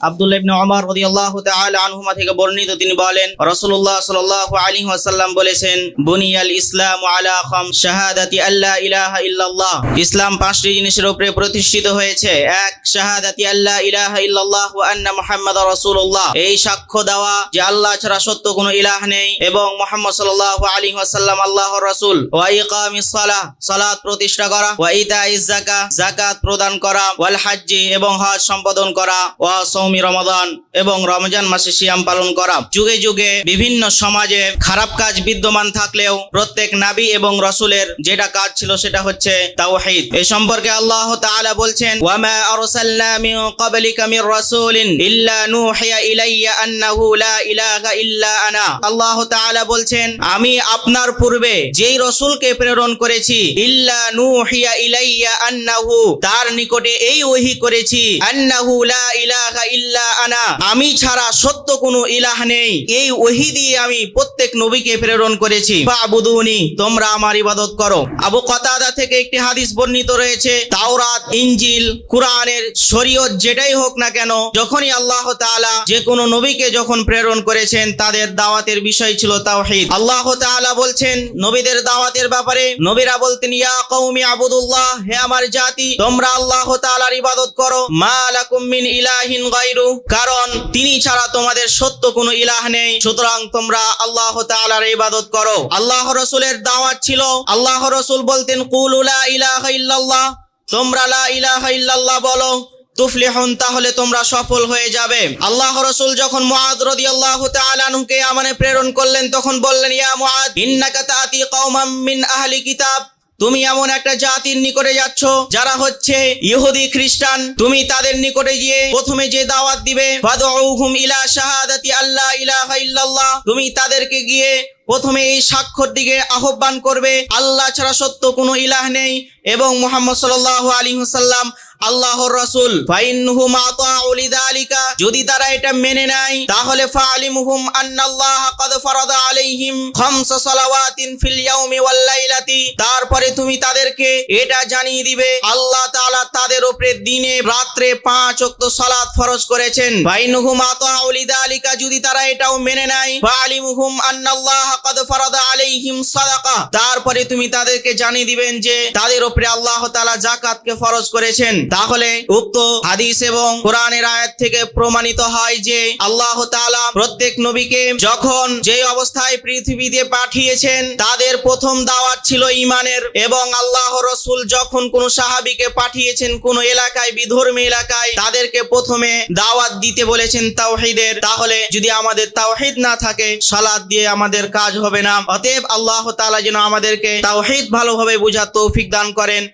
আব্দুল্লাহ ইবনে ওমর রাদিয়াল্লাহু তাআলা আনহুমা থেকে বর্ণিত, তিনি বলেন রাসূলুল্লাহ সাল্লাল্লাহু আলাইহি ওয়াসাল্লাম বলেছেন, বুনিয়াল ইসলামু আলা খামস শাহাদাতি আল্লা ইলাহা ইল্লাল্লাহ। ইসলাম পাঁচটি জিনিসের উপরে প্রতিষ্ঠিত হয়েছে। এক, শাহাদাতি আল্লা ইলাহা ইল্লাল্লাহ ওয়া আন্না মুহাম্মাদার রাসূলুল্লাহ, এই সাক্ষ্য দেওয়া যে আল্লাহ ছাড়া সত্য কোনো ইলাহ নেই এবং মুহাম্মদ সাল্লাল্লাহু আলাইহি ওয়াসাল্লাম আল্লাহর রাসূল। ওয়া ইকামিস সালাহ, সালাত প্রতিষ্ঠা করা। ওয়া ইতাইজ যাকাত, যাকাত প্রদান করা। ওয়াল হাজ্জি, এবং হজ সম্পাদন করা। ওয়া সওমি রমাদান, এবং রমজান মাসে সিয়াম পালন করা। যুগে যুগে বিভিন্ন সমাজে খারাপ কাজ বিদ্যমান থাকলেও প্রত্যেক নবী এবং রাসূলের যেটা কাজ ছিল সেটা হচ্ছে তাওহীদ। এই সম্পর্কে আল্লাহ তাআলা বলছেন, ওয়া মা আরসালনা মিন ক্বাবলিকা মির রাসূলিন ইল্লা নূহিয়া ইলাইয়া আন্নাহু লা ইলাহা ইল্লা আনা। আল্লাহ তাআলা বলছেন, আমি আপনার পূর্বে যেই রাসূলকে প্রেরণ করেছি, ইল্লা নূহিয়া ইলাইয়া আন্নাহু, তার নিকটে এই ওহী করেছি, আন্নাহু লা ইলাহা ইল্লা আনা, আমি ছাড়া সত্য কোনো ইলাহ নেই। এই ওহী দিয়ে আমি প্রত্যেক নবীকে প্রেরণ করেছি। ফাবুদুনি, তোমরা আমার ইবাদত করো। আবু কাতাদা থেকে একটি হাদিস বর্ণিত রয়েছে, তাওরাত, ইনজিল, কুরআনের শরীয়ত যেটাই হোক না কেন, যখনই আল্লাহ তাআলা যে কোনো নবীকে যখন প্রেরণ করেছেন তাদের দাওয়াতের বিষয় ছিল তাওহীদ। আল্লাহ তাআলা বলছেন নবীদের দাওয়াতের ব্যাপারে, নবীরা বলতেন, ইয়া কওমি আবুদুল্লাহ, হে আমার জাতি, তোমরা আল্লাহ তাআলার ইবাদত করো। মা লাকুম মিন ইলাহিন গায়রু, কারণ তিনি ছাড়া তোমাদের সত্য কোনো ইলাহ নেই, সুতরাং তোমরা আল্লাহ তাআলার ইবাদত করো। আল্লাহ রাসূলের দাওয়াত ছিল, আল্লাহ রাসূল বলতেন, কুলু লা ইলাহা ইল্লাল্লাহ, তোমরা লা ইলাহা ইল্লাল্লাহ বলো, তুফলিহুন, তাহলে তোমরা সফল হয়ে যাবে। আল্লাহ রাসূল যখন মুআদ রাদিয়াল্লাহু তাআলা আনহুকে ইয়ামানে প্রেরণ করলেন, তখন বললেন, ইয়া মুআদ, ইন্নাকা তাতি কওমান মিন আহলি কিতাব, তুমি এমন একটা জাতির নিকটে যাচ্ছ যারা হচ্ছে ইহুদি খ্রিস্টান। তুমি তাদের নিকটে গিয়ে প্রথমে যে দাওয়াত দিবে, ফাদউহুম ইলা শাহাদাতি আল্লা ইলাহা ইল্লাল্লাহ, তুমি তাদেরকে গিয়ে প্রথমে এই সাক্ষ্যর দিকে আহ্বান করবে আল্লাহ ছাড়া সত্য কোনো ইলাহ নেই এবং মুহাম্মদ সাল্লাল্লাহু আলাইহি ওয়াসাল্লাম আল্লাহর রাসূল। ফাইন্নুহুম আতাউ লিযালিকা, যদি তারা এটা মেনে নেয় তাহলে ফাআলিমুহুম আন্নাল্লাহা কাদ ফারাদা আলাইহিম খামসা সালাওয়াতিন ফিল ইয়াউমি ওয়াল লাইলাতি, তারপরে তুমি তাদেরকে এটা জানিয়ে দিবে আল্লাহ তাআলা তাদের উপরে দিনে রাত্রে 5 ওয়াক্ত সালাত ফরজ করেছেন। ফাইন্নুহুম আতাউ লিযালিকা, যদি তারা এটাও মেনে নেয়, ফাআলিমুহুম আন্নাল্লাহা কাদ ফারাদা আলাইহিম সাদাকা, তারপরে তুমি তাদেরকে জানিয়ে দিবেন যে তাদের উপরে আল্লাহ তাআলা যাকাতকে ফরজ করেছেন। তাহলে উক্ত হাদিস এবং কোরআনের আয়াত থেকে প্রমাণিত হয় যে আল্লাহ তাআলা প্রত্যেক নবীকে যখন যে অবস্থায় পৃথিবীতে পাঠিয়েছেন তাদের প্রথম দাওয়াত ছিল ঈমানের, এবং আল্লাহ রাসূল যখন কোন সাহাবীকে পাঠিয়েছেন কোন এলাকায়, বিধর্মী এলাকায়, তাদেরকে প্রথমে দাওয়াত দিতে বলেছেন তাওহীদের। তাহলে যদি আমাদের তাওহীদ না থাকে, সালাত দিয়ে আমাদের কাজ হবে না। অতএব আল্লাহ তাআলা যেন আমাদেরকে তাওহীদ ভালোভাবে বোঝার তৌফিক দান করেন।